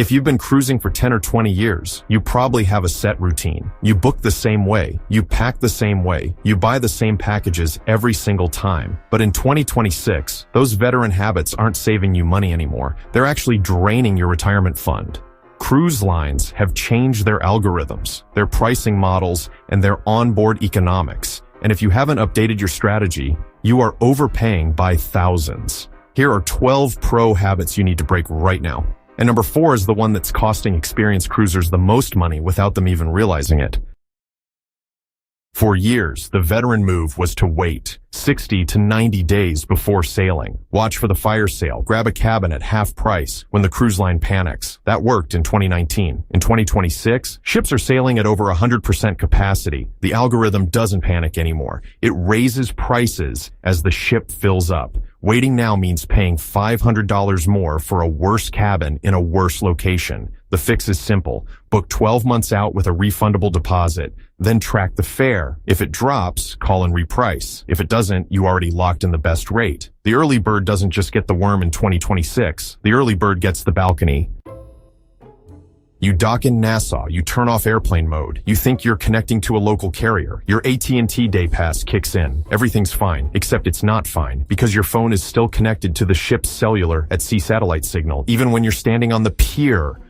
If you've been cruising for 10 or 20 years, you probably have a set routine. You book the same way, you pack the same way, you buy the same packages every single time. But in 2026, those veteran habits aren't saving you money anymore. They're actually draining your retirement fund. Cruise lines have changed their algorithms, their pricing models, and their onboard economics. And if you haven't updated your strategy, you are overpaying by thousands. Here are 12 pro habits you need to break right now. And number 4 is the one that's costing experienced cruisers the most money without them even realizing it. For years, the veteran move was to wait 60 to 90 days before sailing. Watch for the fire sale, grab a cabin at half price when the cruise line panics. That worked in 2019. In 2026, ships are sailing at over 100% capacity. The algorithm doesn't panic anymore. It raises prices as the ship fills up. Waiting now means paying $500 more for a worse cabin in a worse location. The fix is simple. Book 12 months out with a refundable deposit. Then track the fare. If it drops, call and reprice. If it doesn't, you already locked in the best rate. The early bird doesn't just get the worm in 2026. The early bird gets the balcony. You dock in Nassau, you turn off airplane mode. You think you're connecting to a local carrier. Your AT&T day pass kicks in. Everything's fine, except it's not fine, because your phone is still connected to the ship's cellular at sea satellite signal, even when you're standing on the pier.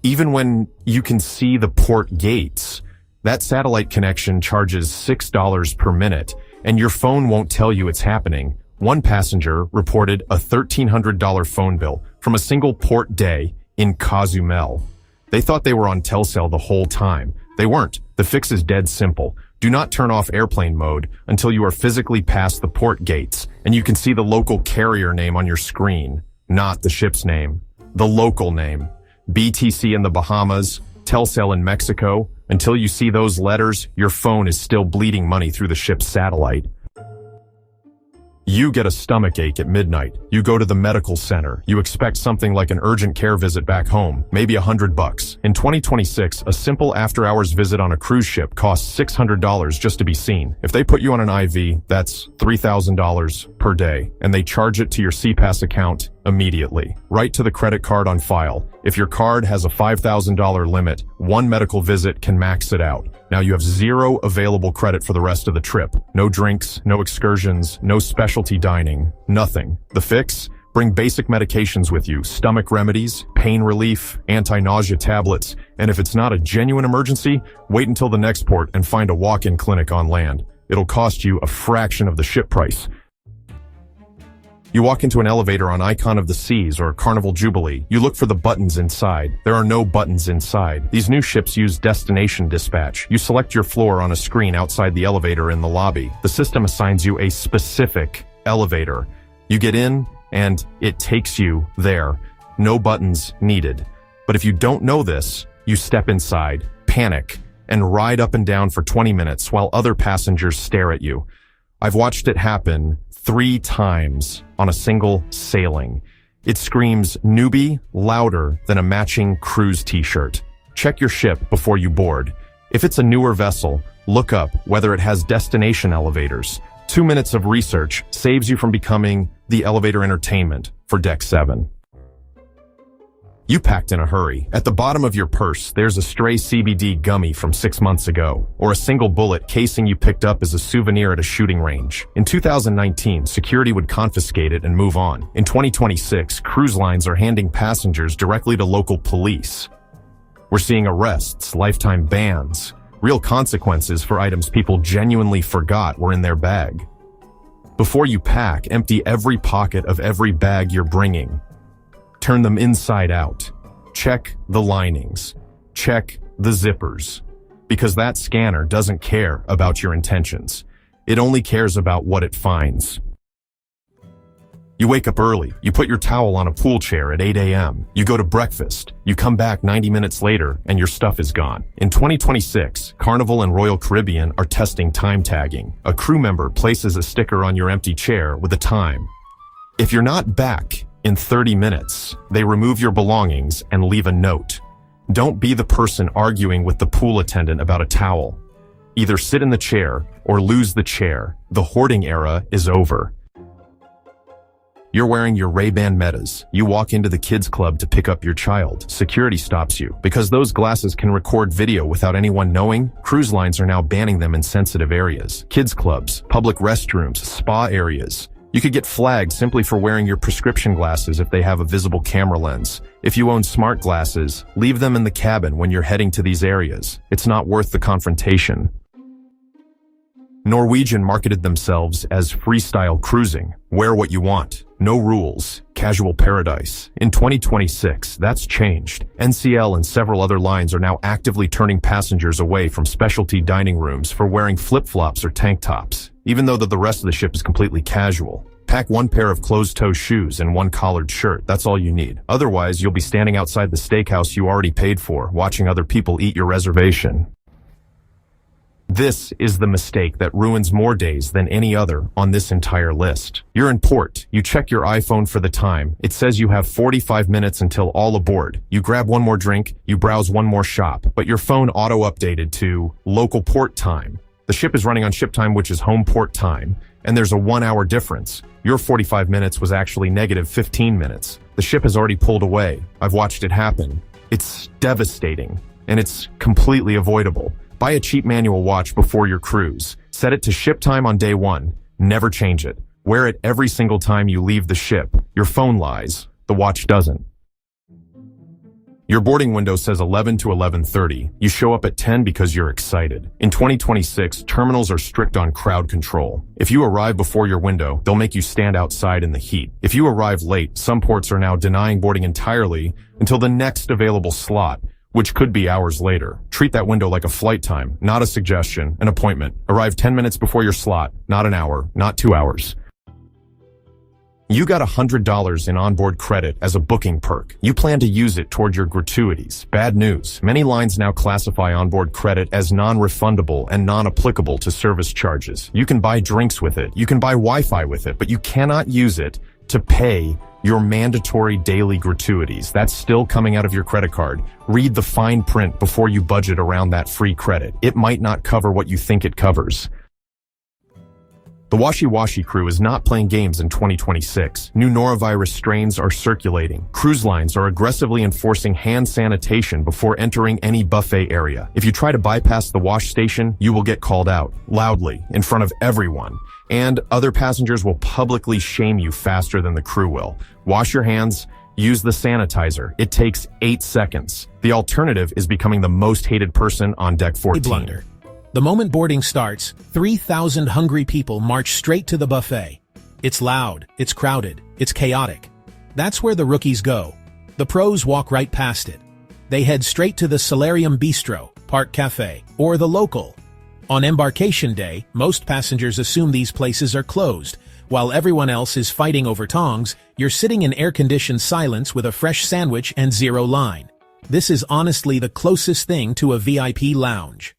Even when you can see the port gates. That satellite connection charges $6 per minute, and your phone won't tell you it's happening. One passenger reported a $1,300 phone bill from a single port day in Cozumel. They thought they were on Telcel the whole time. They weren't. The fix is dead simple. Do not turn off airplane mode until you are physically past the port gates and you can see the local carrier name on your screen. Not the ship's name. The local name. BTC in the Bahamas, Telcel in Mexico. Until you see those letters, your phone is still bleeding money through the ship's satellite. You get a stomach ache at midnight. You go to the medical center. You expect something like an urgent care visit back home, maybe $100. In 2026, a simple after-hours visit on a cruise ship costs $600 just to be seen. If they put you on an IV, that's $3,000 per day, and they charge it to your CPAS account immediately, right to the credit card on file. If your card has a $5,000 limit, one medical visit can max it out. Now you have zero available credit for the rest of the trip. No drinks, no excursions, no specialty dining, nothing. The fix? Bring basic medications with you, stomach remedies, pain relief, anti-nausea tablets, and if it's not a genuine emergency, wait until the next port and find a walk-in clinic on land. It'll cost you a fraction of the ship price. You walk into an elevator on Icon of the Seas or Carnival Jubilee. You look for the buttons inside. There are no buttons inside. These new ships use destination dispatch. You select your floor on a screen outside the elevator in the lobby. The system assigns you a specific elevator. You get in, and it takes you there. No buttons needed. But if you don't know this, you step inside, panic, and ride up and down for 20 minutes while other passengers stare at you. I've watched it happen 3 times on a single sailing. It screams newbie louder than a matching cruise t-shirt. Check your ship before you board. If it's a newer vessel, look up whether it has destination elevators. 2 minutes of research saves you from becoming the elevator entertainment for Deck 7. You packed in a hurry. At the bottom of your purse, there's a stray CBD gummy from 6 months ago, or a single bullet casing you picked up as a souvenir at a shooting range. In 2019, security would confiscate it and move on. In 2026, cruise lines are handing passengers directly to local police. We're seeing arrests, lifetime bans, real consequences for items people genuinely forgot were in their bag. Before you pack, empty every pocket of every bag you're bringing. Turn them inside out. Check the linings. Check the zippers. Because that scanner doesn't care about your intentions. It only cares about what it finds. You wake up early. You put your towel on a pool chair at 8 a.m. You go to breakfast. You come back 90 minutes later and your stuff is gone. In 2026, Carnival and Royal Caribbean are testing time tagging. A crew member places a sticker on your empty chair with a time. If you're not back in 30 minutes, they remove your belongings and leave a note. Don't be the person arguing with the pool attendant about a towel. Either sit in the chair or lose the chair. The hoarding era is over. You're wearing your Ray-Ban Metas. You walk into the kids club to pick up your child. Security stops you. Because those glasses can record video without anyone knowing, cruise lines are now banning them in sensitive areas. Kids clubs, public restrooms, spa areas. You could get flagged simply for wearing your prescription glasses if they have a visible camera lens. If you own smart glasses, leave them in the cabin when you're heading to these areas. It's not worth the confrontation. Norwegian marketed themselves as freestyle cruising. Wear what you want. No rules. Casual paradise. In 2026, that's changed. NCL and several other lines are now actively turning passengers away from specialty dining rooms for wearing flip-flops or tank tops, even though the rest of the ship is completely casual. Pack one pair of closed-toe shoes and one collared shirt. That's all you need. Otherwise, you'll be standing outside the steakhouse you already paid for, watching other people eat your reservation. This is the mistake that ruins more days than any other on this entire list. You're in port. You check your iPhone for the time. It says you have 45 minutes until all aboard. You grab one more drink. You browse one more shop. But your phone auto-updated to local port time. The ship is running on ship time, which is home port time. And there's a 1 hour difference. Your 45 minutes was actually negative 15 minutes. The ship has already pulled away. I've watched it happen. It's devastating. And it's completely avoidable. Buy a cheap manual watch before your cruise. Set it to ship time on day one. Never change it. Wear it every single time you leave the ship. Your phone lies. The watch doesn't. Your boarding window says 11 to 11:30. You show up at 10 because you're excited. In 2026, terminals are strict on crowd control. If you arrive before your window, they'll make you stand outside in the heat. If you arrive late, some ports are now denying boarding entirely until the next available slot, which could be hours later. Treat that window like a flight time, not a suggestion, an appointment. Arrive 10 minutes before your slot, not an hour, not 2 hours. You got $100 in onboard credit as a booking perk. You plan to use it toward your gratuities. Bad news. Many lines now classify onboard credit as non-refundable and non-applicable to service charges. You can buy drinks with it. You can buy Wi-Fi with it, but you cannot use it to pay your mandatory daily gratuities. That's still coming out of your credit card. Read the fine print before you budget around that free credit. It might not cover what you think it covers. The Washi crew is not playing games in 2026. New norovirus strains are circulating. Cruise lines are aggressively enforcing hand sanitation before entering any buffet area. If you try to bypass the wash station, you will get called out, loudly, in front of everyone. And other passengers will publicly shame you faster than the crew will. Wash your hands, use the sanitizer. It takes 8 seconds. The alternative is becoming the most hated person on deck 14. Blunder. The moment boarding starts, 3,000 hungry people march straight to the buffet. It's loud, it's crowded, it's chaotic. That's where the rookies go. The pros walk right past it. They head straight to the Solarium Bistro, Park Cafe, or the Local. On embarkation day, most passengers assume these places are closed. While everyone else is fighting over tongs, you're sitting in air-conditioned silence with a fresh sandwich and zero line. This is honestly the closest thing to a VIP lounge.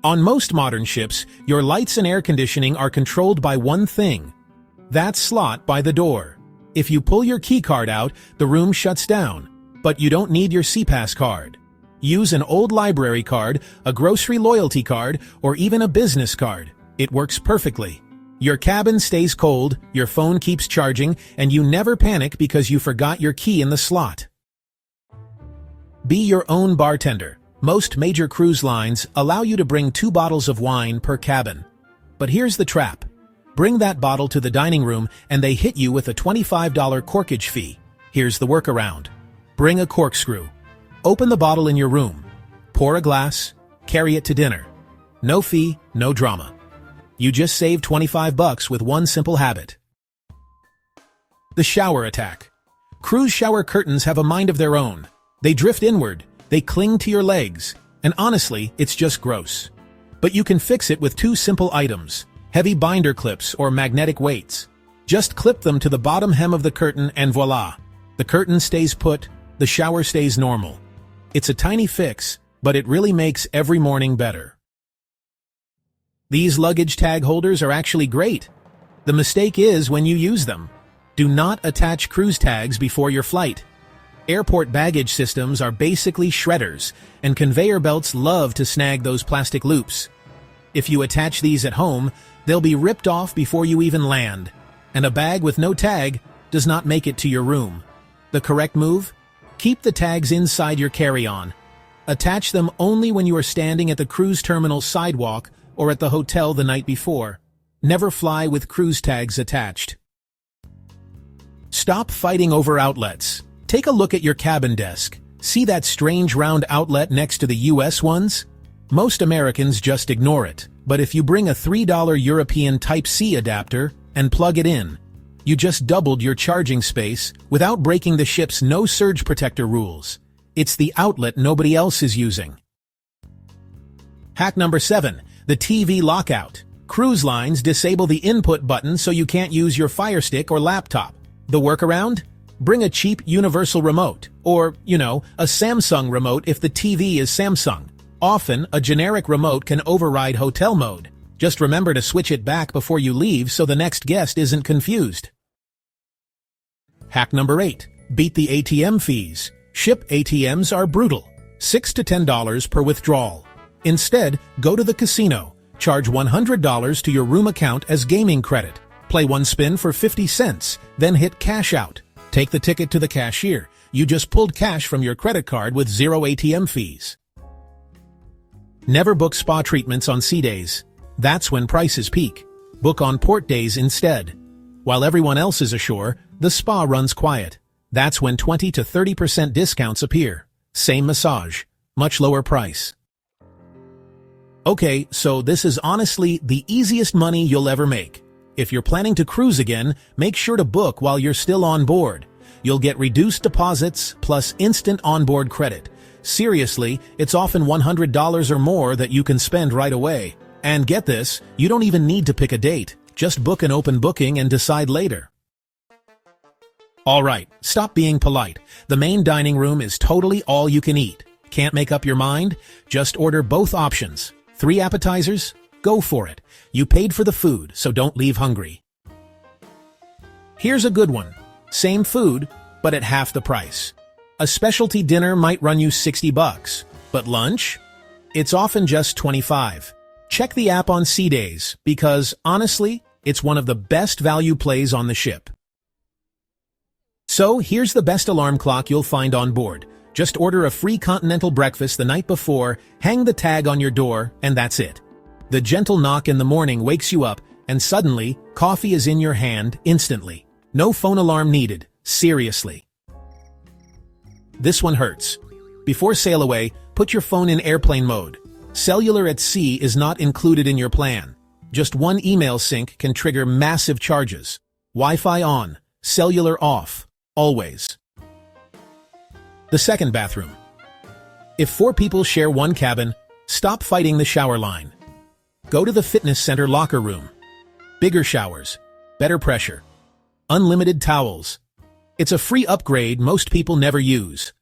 On most modern ships, your lights and air conditioning are controlled by one thing: that slot by the door. If you pull your key card out, the room shuts down. But you don't need your SeaPass card. Use an old library card, a grocery loyalty card, or even a business card. It works perfectly. Your cabin stays cold, your phone keeps charging, and you never panic because you forgot your key in the slot. Be your own bartender. Most major cruise lines allow you to bring 2 bottles of wine per cabin. But here's the trap. Bring that bottle to the dining room and they hit you with a $25 corkage fee. Here's the workaround. Bring a corkscrew. Open the bottle in your room. Pour a glass. Carry it to dinner. No fee, no drama. You just saved $25 with one simple habit. The shower attack. Cruise shower curtains have a mind of their own. They drift inward. They cling to your legs, and honestly, it's just gross. But you can fix it with 2 simple items: heavy binder clips or magnetic weights. Just clip them to the bottom hem of the curtain and voila! The curtain stays put, the shower stays normal. It's a tiny fix, but it really makes every morning better. These luggage tag holders are actually great. The mistake is when you use them. Do not attach cruise tags before your flight. Airport baggage systems are basically shredders, and conveyor belts love to snag those plastic loops. If you attach these at home, they'll be ripped off before you even land. and a bag with no tag does not make it to your room. The correct move? Keep the tags inside your carry-on. Attach them only when you are standing at the cruise terminal sidewalk or at the hotel the night before. Never fly with cruise tags attached. Stop fighting over outlets. Take a look at your cabin desk. See that strange round outlet next to the US ones? Most Americans just ignore it, but if you bring a $3 European Type-C adapter and plug it in, you just doubled your charging space without breaking the ship's no surge protector rules. It's the outlet nobody else is using. Hack number 7, the TV lockout. Cruise lines disable the input button so you can't use your Fire Stick or laptop. The workaround? Bring a cheap universal remote, or, a Samsung remote if the TV is Samsung. Often, a generic remote can override hotel mode. Just remember to switch it back before you leave so the next guest isn't confused. Hack number 8. Beat the ATM fees. Ship ATMs are brutal. $6 to $10 per withdrawal. Instead, go to the casino. Charge $100 to your room account as gaming credit. Play one spin for 50 cents, then hit cash out. Take the ticket to the cashier. You just pulled cash from your credit card with zero ATM fees. Never book spa treatments on sea days. That's when prices peak. Book on port days instead. While everyone else is ashore, the spa runs quiet. That's when 20 to 30% discounts appear. Same massage, much lower price. Okay, so this is honestly the easiest money you'll ever make. If you're planning to cruise again, make sure to book while you're still on board. You'll get reduced deposits plus instant onboard credit. Seriously, it's often $100 or more that you can spend right away. And get this, you don't even need to pick a date. Just book an open booking and decide later. Alright, stop being polite. The main dining room is totally all you can eat. Can't make up your mind? Just order both options. 3 appetizers? Go for it. You paid for the food, so don't leave hungry. Here's a good one. Same food, but at half the price. A specialty dinner might run you $60, but lunch? It's often just $25. Check the app on sea days, because, honestly, it's one of the best value plays on the ship. So, here's the best alarm clock you'll find on board. Just order a free continental breakfast the night before, hang the tag on your door, and that's it. The gentle knock in the morning wakes you up, and suddenly, coffee is in your hand instantly. No phone alarm needed. Seriously. This one hurts. Before sail away, put your phone in airplane mode. Cellular at sea is not included in your plan. Just one email sync can trigger massive charges. Wi-Fi on, cellular off, always. The second bathroom. If 4 people share one cabin, stop fighting the shower line. Go to the fitness center locker room. Bigger showers, better pressure, unlimited towels. It's a free upgrade most people never use.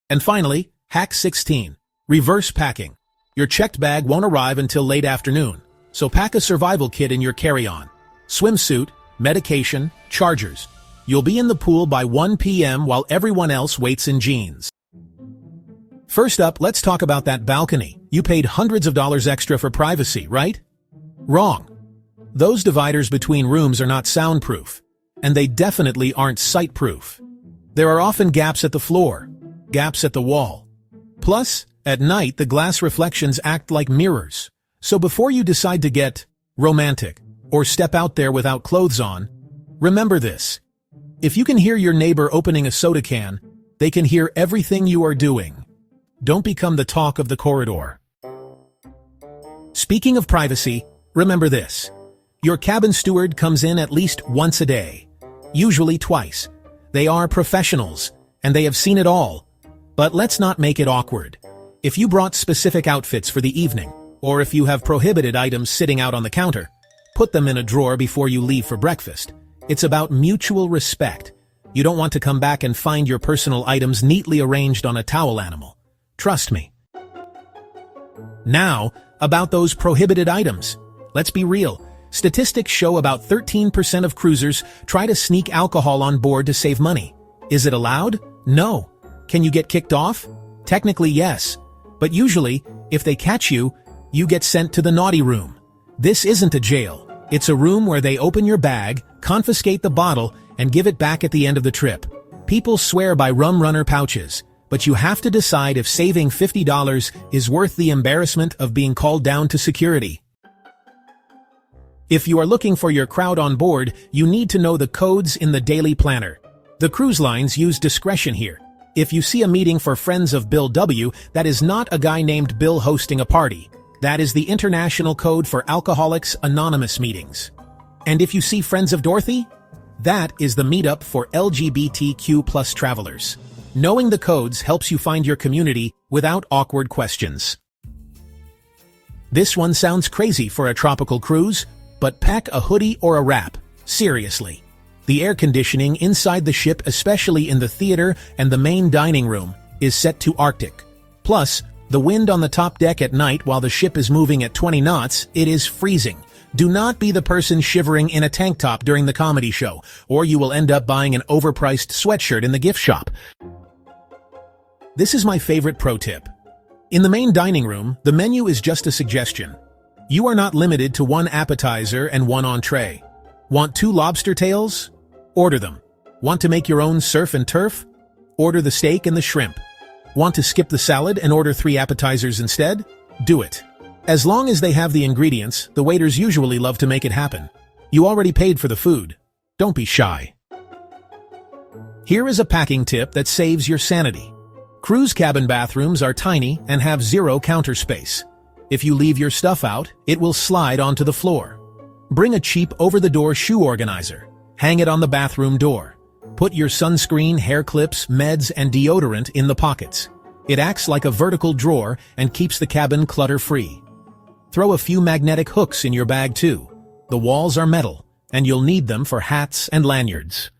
And finally, hack 16. Reverse packing. Your checked bag won't arrive until late afternoon, so pack a survival kit in your carry-on. Swimsuit, medication, chargers. You'll be in the pool by 1 p.m. while everyone else waits in jeans. First up, let's talk about that balcony. You paid hundreds of dollars extra for privacy, right? Wrong. Those dividers between rooms are not soundproof, and they definitely aren't sight-proof. There are often gaps at the floor, gaps at the wall. Plus, at night, the glass reflections act like mirrors. So before you decide to get romantic or step out there without clothes on, remember this. If you can hear your neighbor opening a soda can, they can hear everything you are doing. Don't become the talk of the corridor. Speaking of privacy, remember this. Your cabin steward comes in at least once a day, usually twice. They are professionals, and they have seen it all. But let's not make it awkward. If you brought specific outfits for the evening, or if you have prohibited items sitting out on the counter, put them in a drawer before you leave for breakfast. It's about mutual respect. You don't want to come back and find your personal items neatly arranged on a towel animal. Trust me. Now, about those prohibited items. Let's be real. Statistics show about 13% of cruisers try to sneak alcohol on board to save money. Is it allowed? No. Can you get kicked off? Technically, yes. But usually, if they catch you, you get sent to the naughty room. This isn't a jail. It's a room where they open your bag, confiscate the bottle, and give it back at the end of the trip. People swear by rum runner pouches, but you have to decide if saving $50 is worth the embarrassment of being called down to security. If you are looking for your crowd on board, you need to know the codes in the daily planner. The cruise lines use discretion here. If you see a meeting for Friends of Bill W., that is not a guy named Bill hosting a party. That is the international code for Alcoholics Anonymous meetings. And if you see Friends of Dorothy, that is the meetup for LGBTQ+ travelers. Knowing the codes helps you find your community without awkward questions. This one sounds crazy for a tropical cruise, but pack a hoodie or a wrap. Seriously. The air conditioning inside the ship, especially in the theater and the main dining room, is set to Arctic. Plus, the wind on the top deck at night while the ship is moving at 20 knots, it is freezing. Do not be the person shivering in a tank top during the comedy show, or you will end up buying an overpriced sweatshirt in the gift shop. This is my favorite pro tip. In the main dining room, the menu is just a suggestion. You are not limited to one appetizer and one entree. Want 2 lobster tails? Order them. Want to make your own surf and turf? Order the steak and the shrimp. Want to skip the salad and order 3 appetizers instead? Do it. As long as they have the ingredients, the waiters usually love to make it happen. You already paid for the food. Don't be shy. Here is a packing tip that saves your sanity. Cruise cabin bathrooms are tiny and have 0 counter space. If you leave your stuff out, it will slide onto the floor. Bring a cheap over-the-door shoe organizer. Hang it on the bathroom door. Put your sunscreen, hair clips, meds, and deodorant in the pockets. It acts like a vertical drawer and keeps the cabin clutter-free. Throw a few magnetic hooks in your bag too. The walls are metal, and you'll need them for hats and lanyards.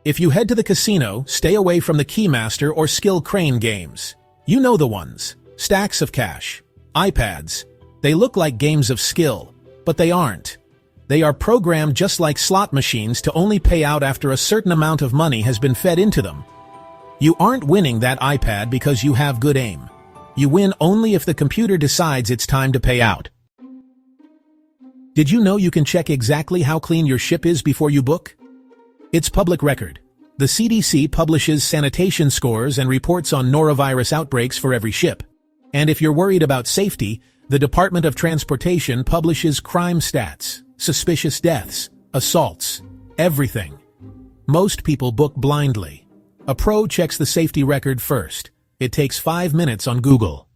If you head to the casino, stay away from the Keymaster or Skill Crane games. You know the ones. Stacks of cash. iPads. They look like games of skill, but they aren't. They are programmed just like slot machines to only pay out after a certain amount of money has been fed into them. You aren't winning that iPad because you have good aim. You win only if the computer decides it's time to pay out. Did you know you can check exactly how clean your ship is before you book? It's public record. The CDC publishes sanitation scores and reports on norovirus outbreaks for every ship. And if you're worried about safety, the Department of Transportation publishes crime stats, suspicious deaths, assaults, everything. Most people book blindly. A pro checks the safety record first. It takes 5 minutes on Google.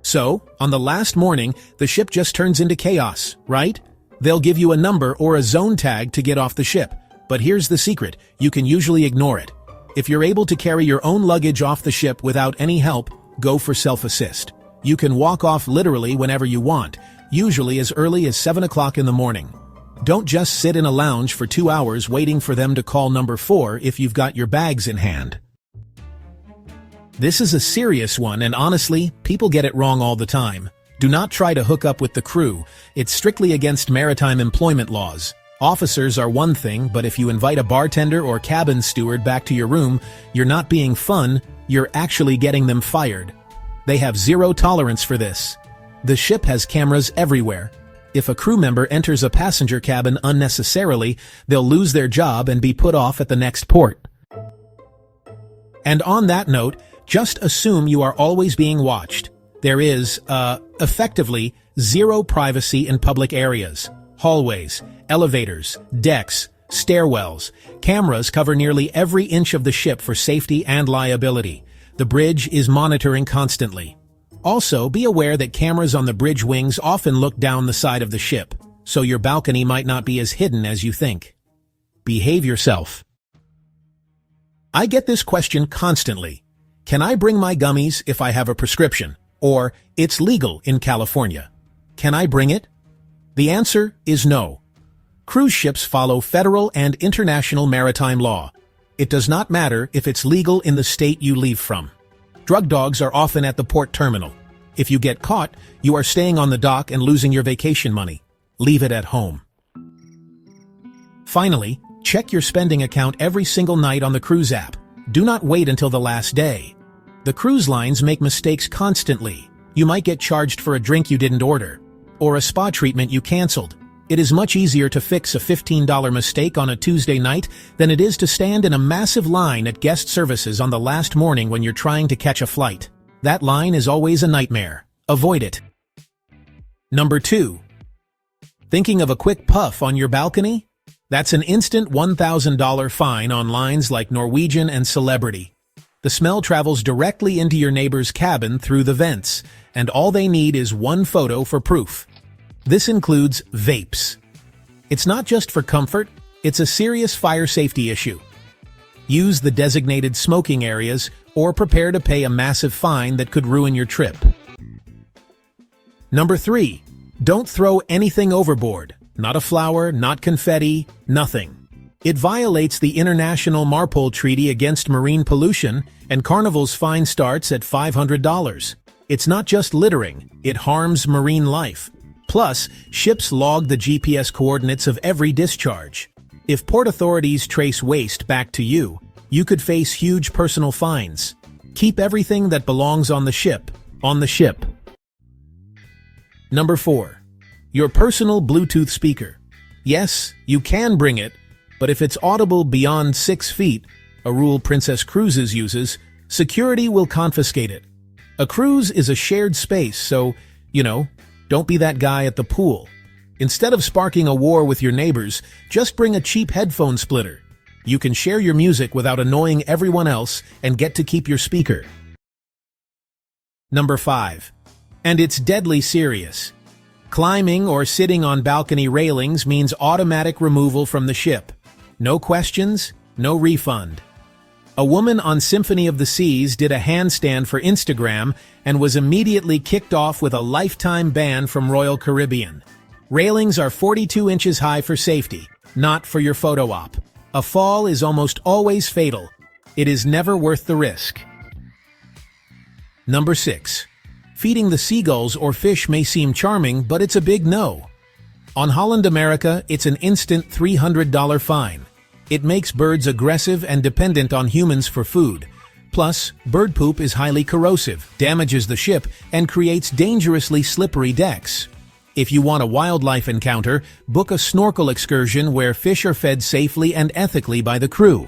So, on the last morning, the ship just turns into chaos, right? They'll give you a number or a zone tag to get off the ship. But here's the secret, you can usually ignore it. If you're able to carry your own luggage off the ship without any help, go for self-assist. You can walk off literally whenever you want, usually as early as 7 o'clock in the morning. Don't just sit in a lounge for 2 hours waiting for them to call number 4 if you've got your bags in hand. This is a serious one, and honestly, people get it wrong all the time. Do not try to hook up with the crew. It's strictly against maritime employment laws. Officers are one thing, but if you invite a bartender or cabin steward back to your room, you're not being fun, you're actually getting them fired. They have 0 tolerance for this. The ship has cameras everywhere. If a crew member enters a passenger cabin unnecessarily, they'll lose their job and be put off at the next port. And on that note, just assume you are always being watched. There is, effectively, 0 privacy in public areas. Hallways, elevators, decks, stairwells. Cameras cover nearly every inch of the ship for safety and liability. The bridge is monitoring constantly. Also, be aware that cameras on the bridge wings often look down the side of the ship, so your balcony might not be as hidden as you think. Behave yourself. I get this question constantly. Can I bring my gummies if I have a prescription? Or, it's legal in California. Can I bring it? The answer is no. Cruise ships follow federal and international maritime law. It does not matter if it's legal in the state you leave from. Drug dogs are often at the port terminal. If you get caught, you are staying on the dock and losing your vacation money. Leave it at home. Finally, check your spending account every single night on the cruise app. Do not wait until the last day. The cruise lines make mistakes constantly. You might get charged for a drink you didn't order. or a spa treatment you canceled. It is much easier to fix a $15 mistake on a Tuesday night than it is to stand in a massive line at guest services on the last morning when you're trying to catch a flight. That line is always a nightmare. Avoid it. Number 2. Thinking of a quick puff on your balcony? That's an instant $1,000 fine on lines like Norwegian and Celebrity. The smell travels directly into your neighbor's cabin through the vents, and all they need is one photo for proof. This includes vapes. It's not just for comfort, it's a serious fire safety issue. Use the designated smoking areas or prepare to pay a massive fine that could ruin your trip. Number 3. Don't throw anything overboard. Not a flower, not confetti, nothing. It violates the International Marpol Treaty against marine pollution, and Carnival's fine starts at $500. It's not just littering, it harms marine life. Plus, ships log the GPS coordinates of every discharge. If port authorities trace waste back to you, you could face huge personal fines. Keep everything that belongs on the ship, on the ship. Number 4. Your personal Bluetooth speaker. Yes, you can bring it, but if it's audible beyond 6 feet, a rule Princess Cruises uses, security will confiscate it. A cruise is a shared space, so, don't be that guy at the pool. Instead of sparking a war with your neighbors, just bring a cheap headphone splitter. You can share your music without annoying everyone else and get to keep your speaker. Number 5. And it's deadly serious. Climbing or sitting on balcony railings means automatic removal from the ship. No questions, no refund. A woman on Symphony of the Seas did a handstand for Instagram and was immediately kicked off with a lifetime ban from Royal Caribbean. Railings are 42 inches high for safety, not for your photo op. A fall is almost always fatal. It is never worth the risk. Number 6. Feeding the seagulls or fish may seem charming, but it's a big no. On Holland America, it's an instant $300 fine. It makes birds aggressive and dependent on humans for food. Plus, bird poop is highly corrosive, damages the ship, and creates dangerously slippery decks. If you want a wildlife encounter, book a snorkel excursion where fish are fed safely and ethically by the crew.